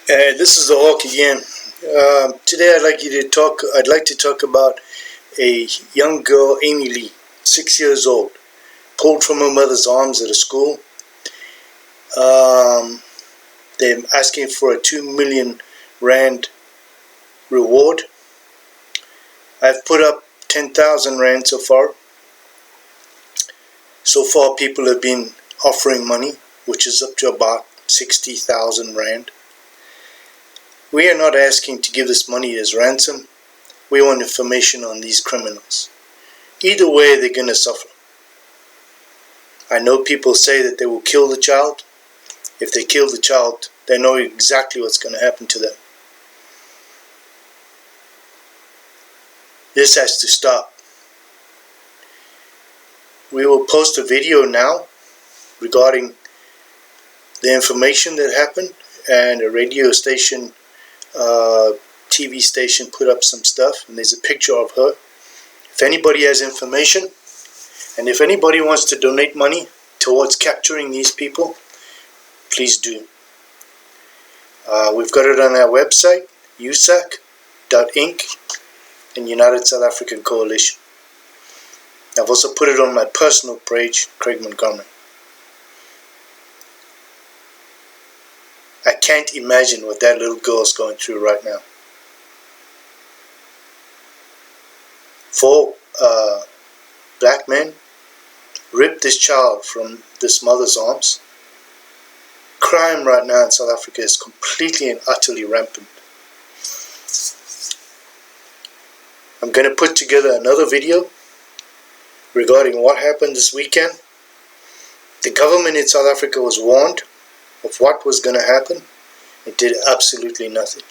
This is the Hawk again. Today I'd like to talk about a young girl, Amy Lee, 6 years old, pulled from her mother's arms at a school. They're asking for a 2 million rand reward. I've put up 10,000 rand so far. So far people have been offering money, which is up to about 60,000 rand. We are not asking to give this money as ransom. We want information on these criminals. Either way, they're going to suffer. I know people say that they will kill the child. If they kill the child, they know exactly what's going to happen to them. This has to stop. We will post a video now regarding the information that happened, and a radio station, TV station put up some stuff, and there's a picture of her. If anybody has information, and if anybody wants to donate money towards capturing these people, please do. We've got it on our website, usac.inc, and United South African Coalition. I've also put it on my personal page, Craig Montgomery. I can't imagine what that little girl is going through right now. 4 black men ripped this child from this mother's arms. Crime right now in South Africa is completely and utterly rampant. I'm going to put together another video regarding what happened this weekend. The government in South Africa was warned of what was going to happen. It did absolutely nothing.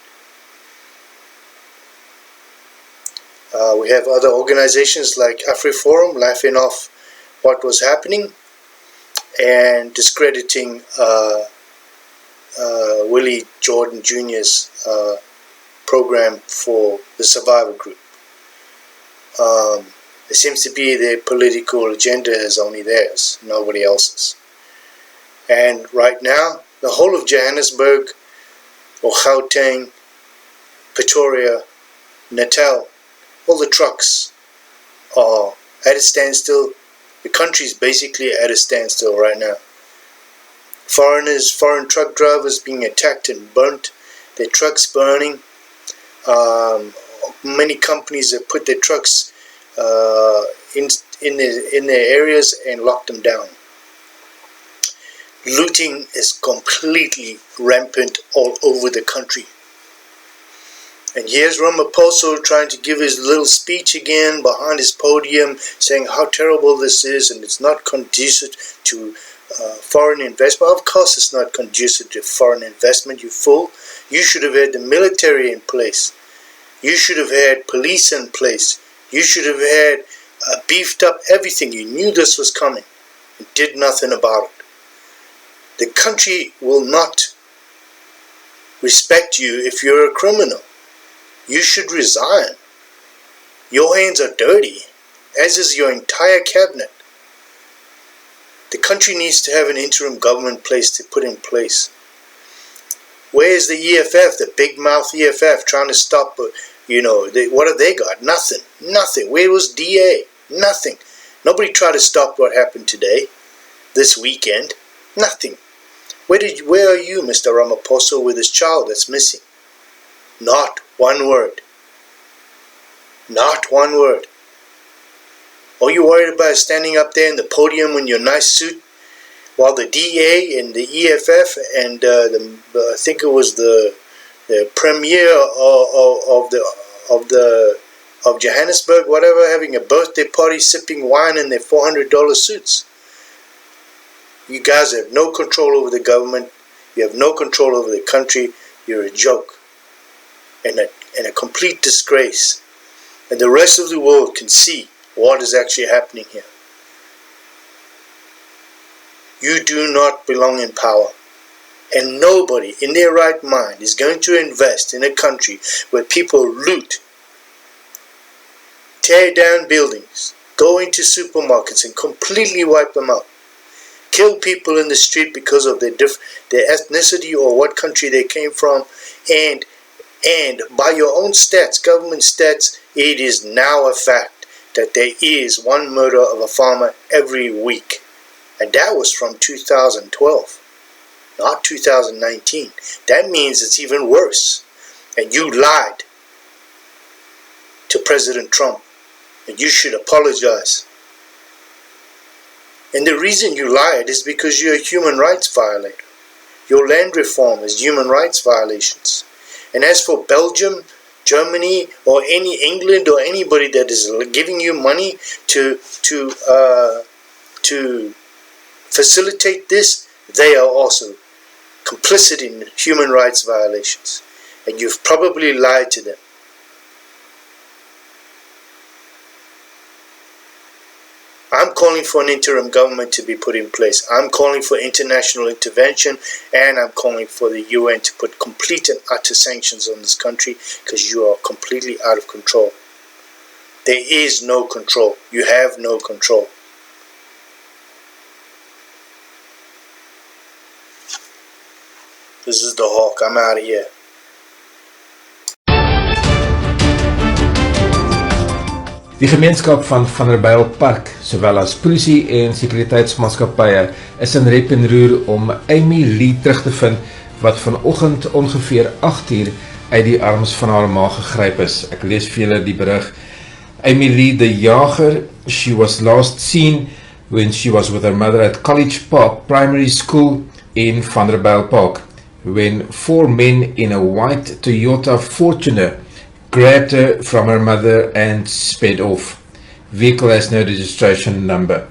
We have other organizations like AfriForum laughing off what was happening and discrediting Willie Jordan Jr.'s program for the survivor group. It seems to be their political agenda is only theirs, nobody else's. And right now, the whole of Johannesburg, or Gauteng, Pretoria, Natal, all the trucks are at a standstill. The country's basically at a standstill right now. Foreign truck drivers being attacked and burnt, their trucks burning. Many companies have put their trucks in their areas and locked them down. Looting is completely rampant all over the country. And here's Ramaphosa trying to give his little speech again behind his podium, saying how terrible this is and it's not conducive to foreign investment. Of course it's not conducive to foreign investment, you fool. You should have had the military in place. You should have had police in place. You should have had beefed up everything. You knew this was coming and did nothing about it. The country will not respect you if you're a criminal. You should resign. Your hands are dirty, as is your entire cabinet. The country needs to have an interim government place to put in place. Where is the EFF, the big mouth EFF, trying to stop, what have they got? Nothing. Nothing. Where was DA? Nothing. Nobody tried to stop what happened today, this weekend. Nothing. Where are you, Mr. Ramaphosa, with this child that's missing? Not one word. Not one word. Are you worried about standing up there in the podium in your nice suit while the DA and the EFF and I think it was the premier of Johannesburg, whatever, having a birthday party, sipping wine in their $400 suits? You guys have no control over the government. You have no control over the country. You're a joke and a complete disgrace. And the rest of the world can see what is actually happening here. You do not belong in power. And nobody in their right mind is going to invest in a country where people loot, tear down buildings, go into supermarkets and completely wipe them out. kill people in the street because of their ethnicity or what country they came from, and by your own stats, government stats, it is now a fact that there is one murder of a farmer every week, and that was from 2012, not 2019. That means it's even worse, and you lied to President Trump, and you should apologize. And the reason you lied is because you're a human rights violator. Your land reform is human rights violations. And as for Belgium, Germany, or any England or anybody that is giving you money to facilitate this, they are also complicit in human rights violations. And you've probably lied to them. I'm calling for an interim government to be put in place. I'm calling for international intervention, and I'm calling for the UN to put complete and utter sanctions on this country, because you are completely out of control. There is no control. You have no control. This is the Hawk. I'm out of here. Die gemeenskap van Vanderbijlpark, sowel as polisie en sekuriteitsmaatskappye, is in rep en roer om Amy Lee terug te vind, wat vanoggend ongeveer 8:00 uit die arms van haar ma gegryp is. Ek lees vir julle die berig. Amy Lee, the jager, she was last seen when she was with her mother at College Park Primary School in Vanderbijlpark, when 4 men in a white Toyota Fortuner grabbed her from her mother and sped off. Vehicle has no registration number.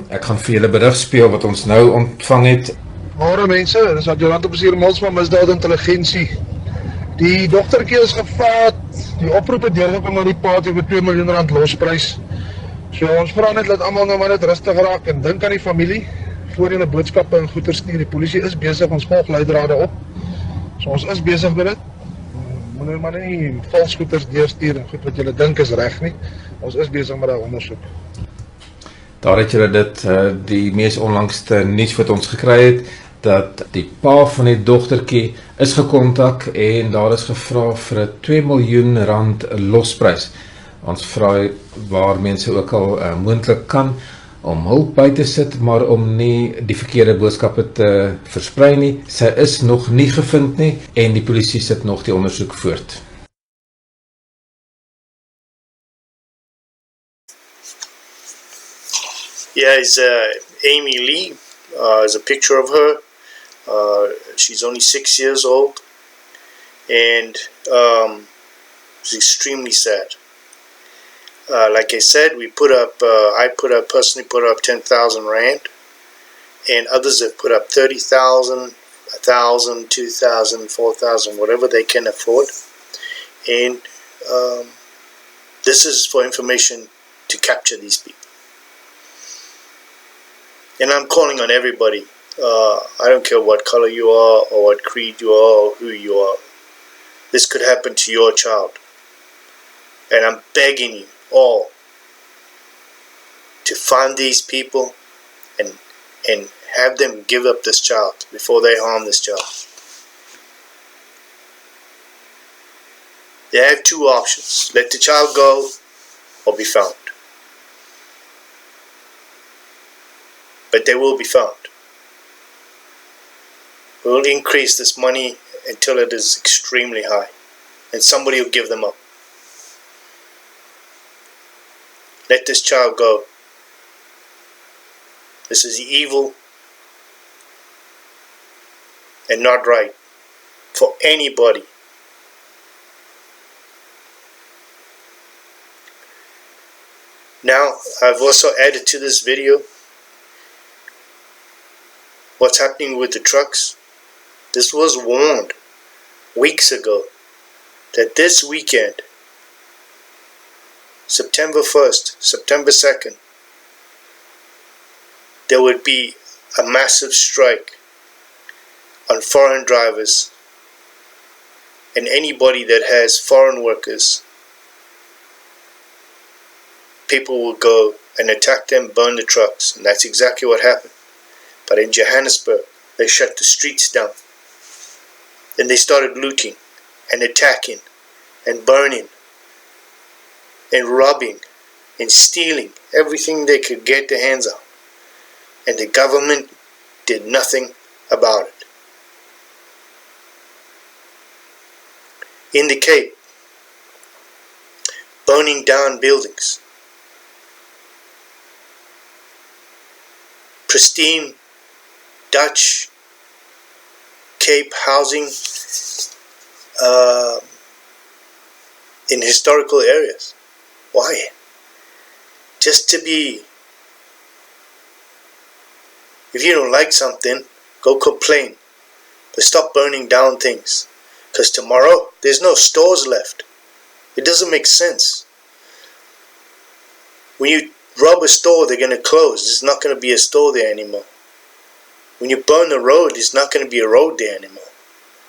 Ek gaan vir julle berig speel wat ons nou ontvang het. Môre mense, dis adjudant officier Mils van misdaad intelligensie. Die dogtertjie is gevat, die oproep het deurgekom na die paat oor R2 miljoen losprys. So ons vra net dat almal nou maar net rustig raak en dink aan die familie, voor julle boodskappe en goeder stuur. Die polisie is besig, ons volg leidrade op. So ons is besig met dit. Moenie maar nie valsgoeders deurstuur en goed wat julle dink is reg nie. Ons is besig met daai ondersoek. Daar het julle dit, die mees onlangste nuus wat ons gekry het, dat die pa van die dogtertjie is gekontak en daar is gevra vir 'n R2 miljoen losprys. Ons vra waar mense ook al moontlik kan om hulp by te sit, maar om nie die verkeerde boodskappe te versprei nie. Sy is nog nie gevind nie en die polisie sit nog die ondersoek voort. Yeah, it's Amy Lee. There's a picture of her. She's only 6 years old, and it's extremely sad. Like I said, I personally put up 10,000 Rand, and others have put up 30,000, 1,000, 2,000, 4,000, whatever they can afford. And this is for information to capture these people. And I'm calling on everybody. I don't care what color you are, or what creed you are, or who you are. This could happen to your child. And I'm begging you all to find these people and have them give up this child before they harm this child. They have two options: let the child go or be found. But they will be found. We will increase this money until it is extremely high, and somebody will give them up. Let this child go. This is evil and not right for anybody. Now, I've also added to this video what's happening with the trucks. This was warned weeks ago that this weekend, September 1st, September 2nd, there would be a massive strike on foreign drivers and anybody that has foreign workers. People will go and attack them, burn the trucks, and that's exactly what happened. But in Johannesburg, they shut the streets down. Then they started looting and attacking and burning and robbing and stealing everything they could get their hands on. And the government did nothing about it. In the Cape, burning down buildings. Pristine Dutch Cape housing in historical areas. Why? Just to be, if you don't like something, go complain. But stop burning down things. Because tomorrow, there's no stores left. It doesn't make sense. When you rob a store, they're going to close. There's not going to be a store there anymore. When you burn a road, there's not going to be a road there anymore.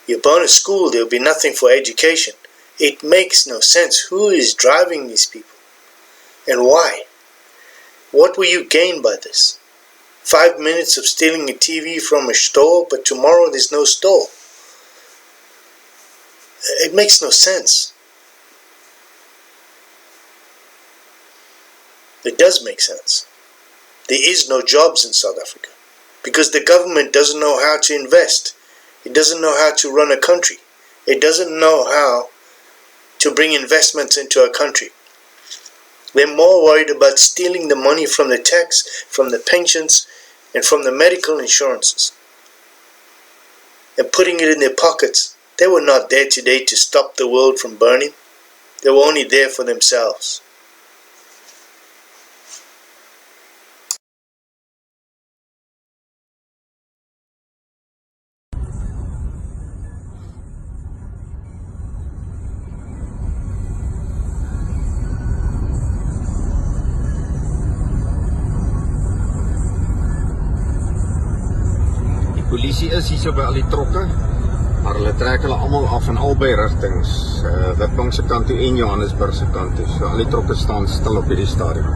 You burn a school, there'll be nothing for education. It makes no sense. Who is driving these people? And why? What will you gain by this? 5 minutes of stealing a TV from a store, but tomorrow there's no store. It makes no sense. It does make sense. There is no jobs in South Africa because the government doesn't know how to invest. It doesn't know how to run a country. It doesn't know how to bring investments into a country. They're more worried about stealing the money from the tax, from the pensions, and from the medical insurances and putting it in their pockets. They were not there today to stop the world from burning. They were only there for themselves. Polisie is hier so by al die trokke, maar hulle trek hulle almal af in albei rigtings, Witbank se kant toe en Johannesburg se kant toe. So al die trokke staan stil op hierdie stadium.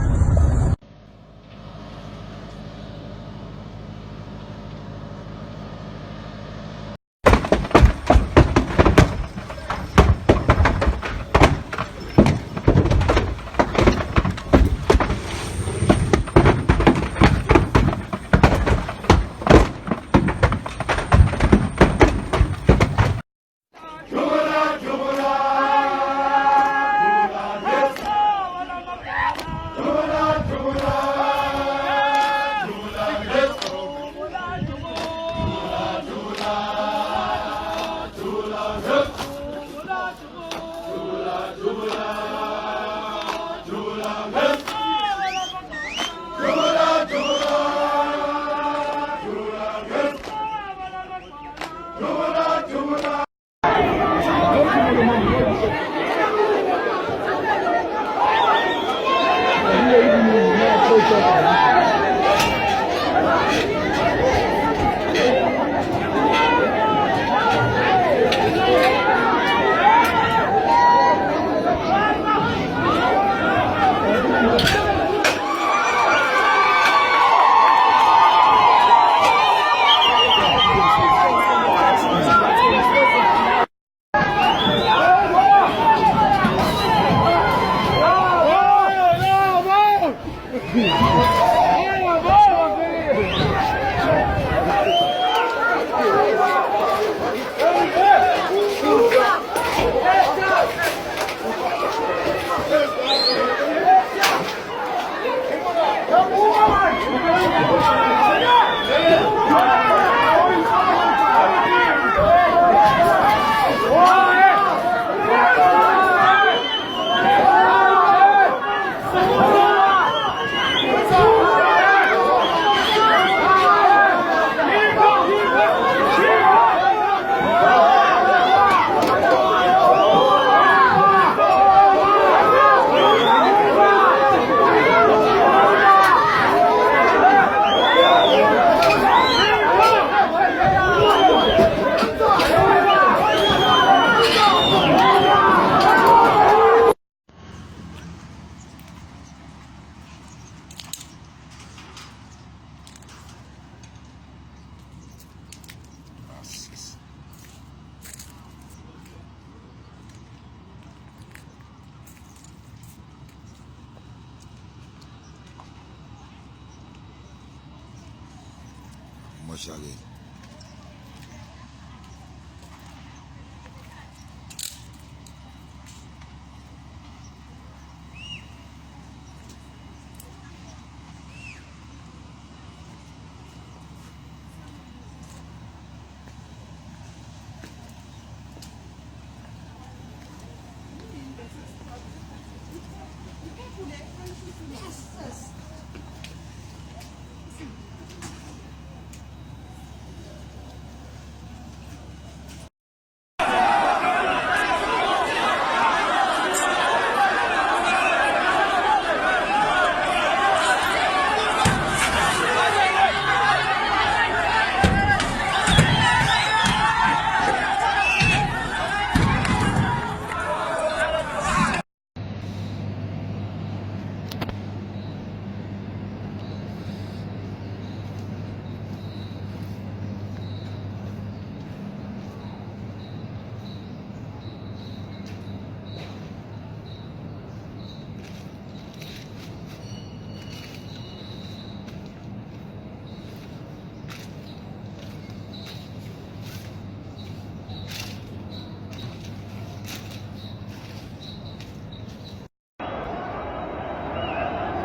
abashayeli.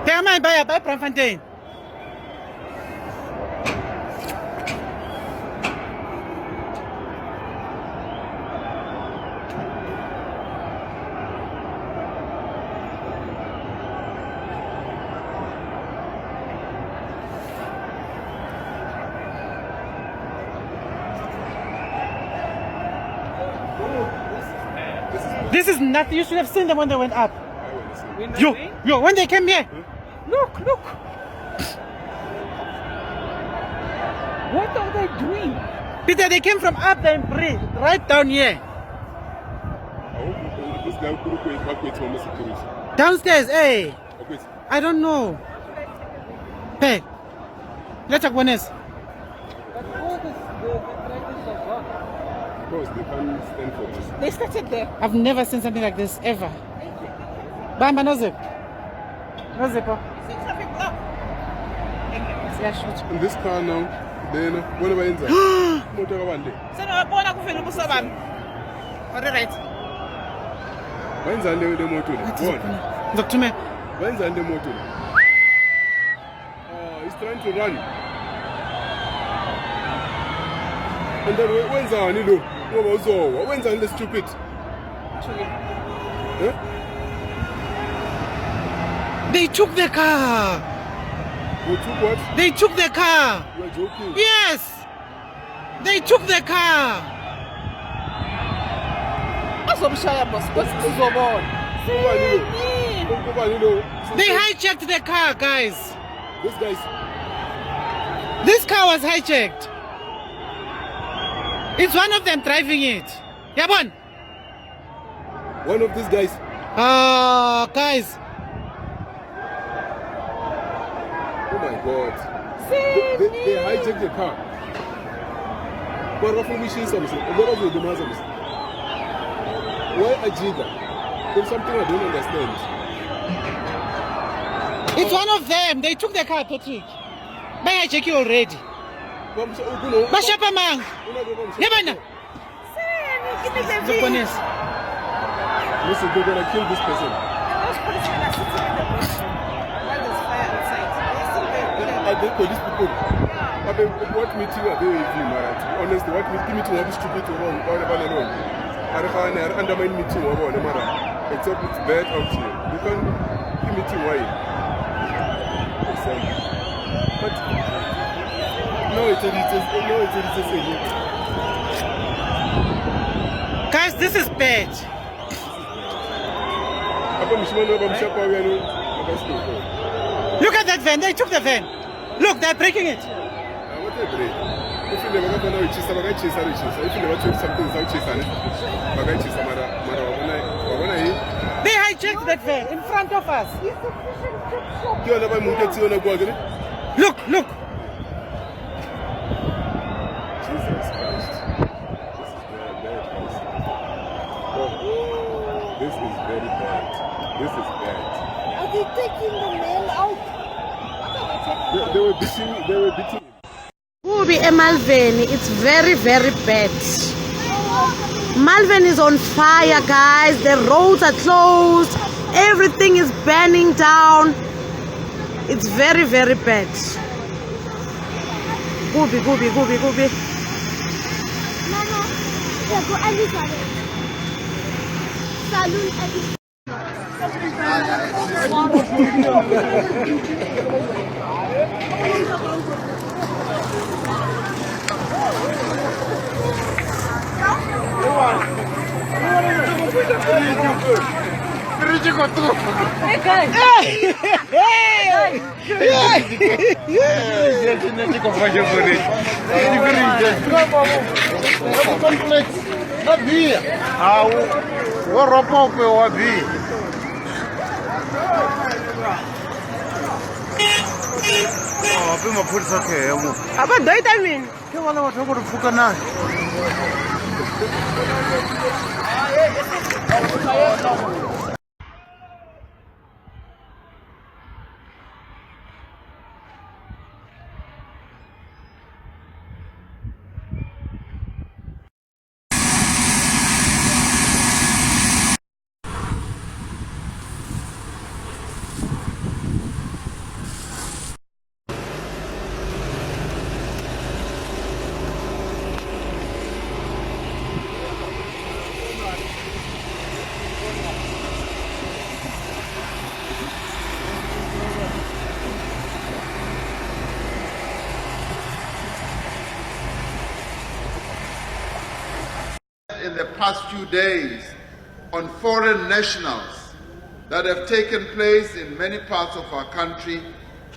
Tegen mij bij Braamfontein. This is nothing. You should have seen them when they went up. Yo, when they came here. Look. What are they doing? Peter, they came from up there and breathe right down here. Downstairs, hey. I don't know. Hey, let's talk one else. They can't stand for us. They started there. I've never seen something like this ever. Bamba, no zip. No zipper. Yeah, shoot. In this car now, then when am I inside? Motor one day. When's the motor? Look to me. When's the motor? He's trying to run. And then when's the when's the stupid? Huh? They took the car. They took what? They took the car. You're joking. Yes. They took the car. They hijacked the car, guys. This car was hijacked. It's one of them driving it. Yabon. One of these guys. Guys. Oh my God. They hijacked the car. But what we see something? A lot of the demands. Why Ajida? There's something I don't understand. It's one of them. They took the car, Patrick. They hijacked you already. Bashapa mang. Yabana. Listen, they're gonna kill this person. Are they police people? I mean, what meeting are they with you, man? Honestly, what meeting are they stupid to run? I can't undermine meeting or whatever. Except it's bad out here. You can't give meeting why? But no, it's a Guys, this is bad. Look at that van. They took the van. Look, they're breaking it. What they break? If you never know it's something if you never took something They hijacked that van in front of us. Look. Jesus Christ. This is very bad. This is bad. Are they taking the man out? They were beating him. Who Kubi eMalveni. It's very, very bad. Malvern is on fire, guys. The roads are closed. Everything is burning down. It's very, very bad. Kubi. Mama, go Elizabeth. Saloon Elizabeth. Apa doi tamin? In the past few days on foreign nationals that have taken place in many parts of our country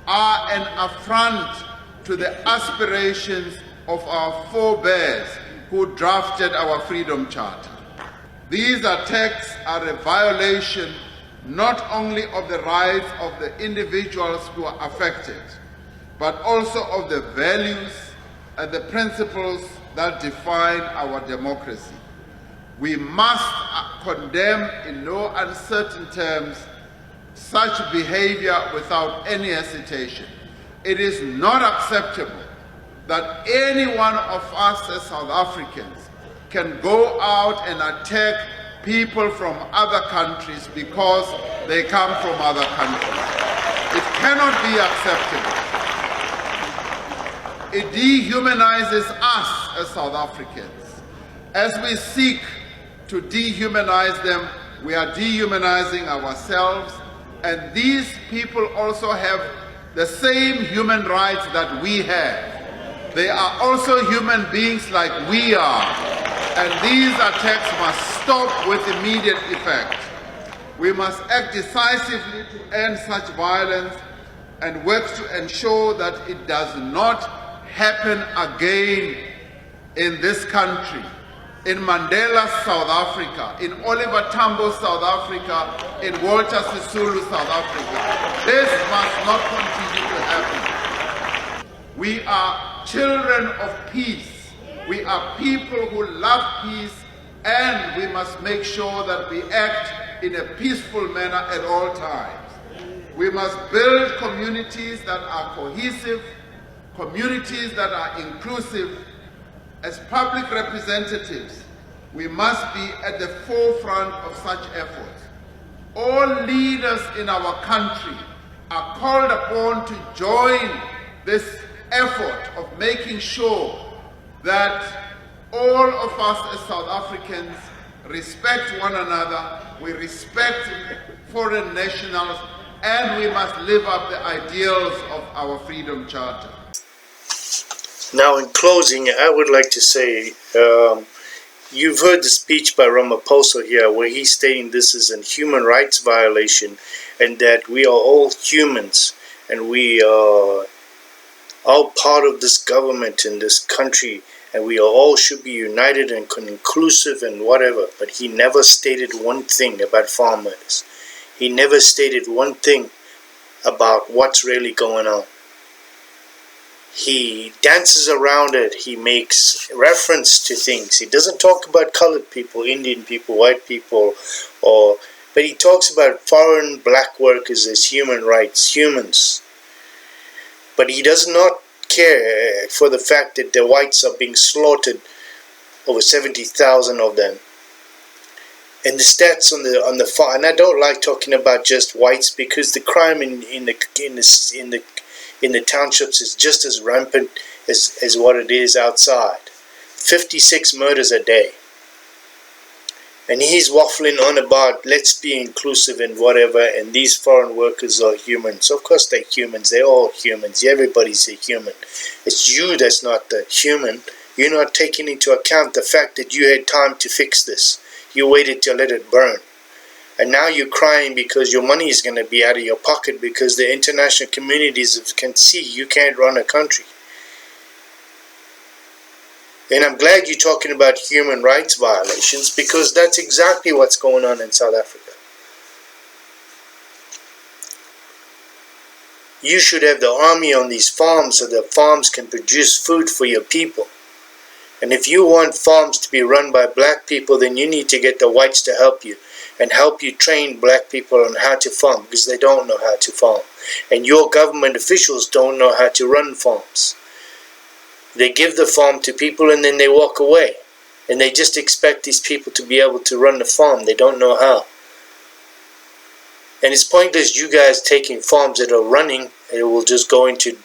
are an affront to the aspirations of our forebears who drafted our Freedom Charter. These attacks are a violation not only of the rights of the individuals who are affected, but also of the values and the principles that define our democracy. We must condemn in no uncertain terms such behavior without any hesitation. It is not acceptable that any one of us as South Africans can go out and attack people from other countries because they come from other countries. It cannot be acceptable. It dehumanizes us as South Africans. As we seek to dehumanize them, we are dehumanizing ourselves, and these people also have the same human rights that we have. They are also human beings like we are, and these attacks must stop with immediate effect. We must act decisively to end such violence and work to ensure that it does not happen again in this country, in Mandela, South Africa, in Oliver Tambo, South Africa, in Walter Sisulu, South Africa. This must not continue to happen. We are children of peace. We are people who love peace, and we must make sure that we act in a peaceful manner at all times. We must build communities that are cohesive, communities that are inclusive. As public representatives, we must be at the forefront of such efforts. All leaders in our country are called upon to join this effort of making sure that all of us as South Africans respect one another, we respect foreign nationals, and we must live up the ideals of our Freedom Charter. Now, in closing, I would like to say, you've heard the speech by Ramaphosa here, where he's stating this is a human rights violation, and that we are all humans, and we are all part of this government in this country, and we all should be united and inclusive and whatever. But he never stated one thing about farmers. He never stated one thing about what's really going on. He dances around it. He makes reference to things. He doesn't talk about colored people, Indian people, white people, but he talks about foreign black workers as human rights, humans. But he does not care for the fact that the whites are being slaughtered, over 70,000 of them. And the stats on the farm, and I don't like talking about just whites because the crime in the townships is just as rampant as what it is outside. 56 murders a day. And he's waffling on about let's be inclusive and whatever, and these foreign workers are humans. Of course they're humans, they're all humans, everybody's a human. It's you that's not the human. You're not taking into account the fact that you had time to fix this. You waited to let it burn. And now you're crying because your money is going to be out of your pocket because the international communities can see you can't run a country. And I'm glad you're talking about human rights violations because that's exactly what's going on in South Africa. You should have the army on these farms so the farms can produce food for your people. And if you want farms to be run by black people, then you need to get the whites to help you and help you train black people on how to farm because they don't know how to farm. And your government officials don't know how to run farms. They give the farm to people and then they walk away. And they just expect these people to be able to run the farm. They don't know how. And it's pointless you guys taking farms that are running and it will just go into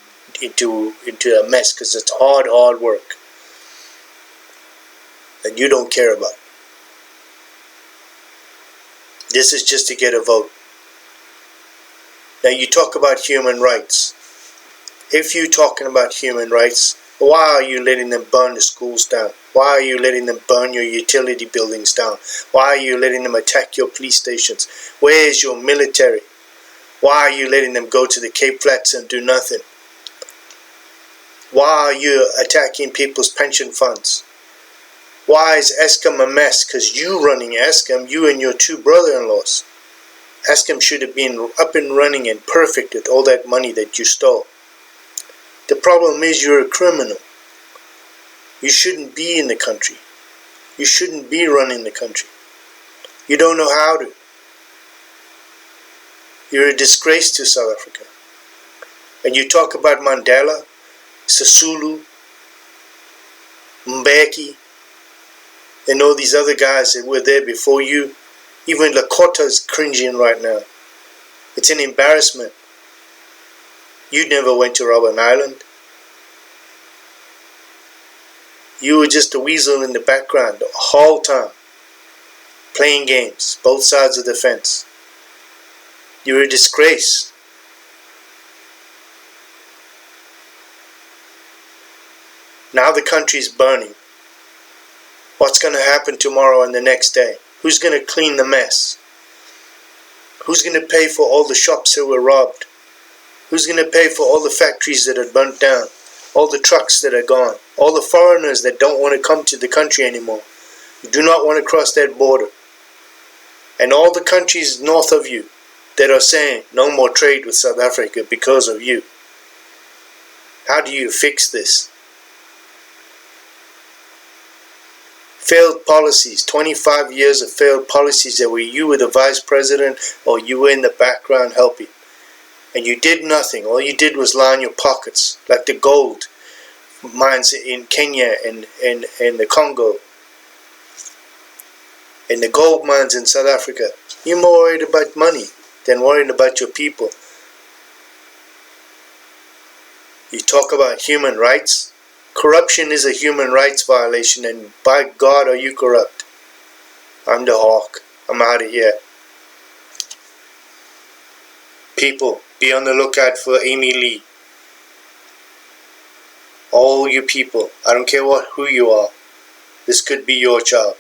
a mess because it's hard work that you don't care about. This is just to get a vote. Now you talk about human rights. If you're talking about human rights, why are you letting them burn the schools down? Why are you letting them burn your utility buildings down? Why are you letting them attack your police stations? Where is your military? Why are you letting them go to the Cape Flats and do nothing? Why are you attacking people's pension funds? Why is Eskom a mess? Because you running Eskom, you and your two brother-in-laws. Eskom should have been up and running and perfect with all that money that you stole. The problem is you're a criminal. You shouldn't be in the country. You shouldn't be running the country. You don't know how to. You're a disgrace to South Africa. And you talk about Mandela, Sisulu, Mbeki, and all these other guys that were there before you. Even Lakota is cringing right now. It's an embarrassment. You never went to Robben Island. You were just a weasel in the background the whole time, playing games, both sides of the fence. You're a disgrace. Now the country's burning. What's going to happen tomorrow and the next day? Who's going to clean the mess? Who's going to pay for all the shops that were robbed? Who's going to pay for all the factories that are burnt down? All the trucks that are gone? All the foreigners that don't want to come to the country anymore? You do not want to cross that border. And all the countries north of you that are saying no more trade with South Africa because of you. How do you fix this? Failed policies, 25 years of failed policies that were you were the vice president or you were in the background helping. And you did nothing. All you did was line your pockets, like the gold mines in Kenya and the Congo. And the gold mines in South Africa. You're more worried about money than worrying about your people. You talk about human rights. Corruption is a human rights violation, and by God are you corrupt. I'm the Hawk. I'm out of here. People, be on the lookout for Amy Lee. All you people, I don't care who you are. This could be your child.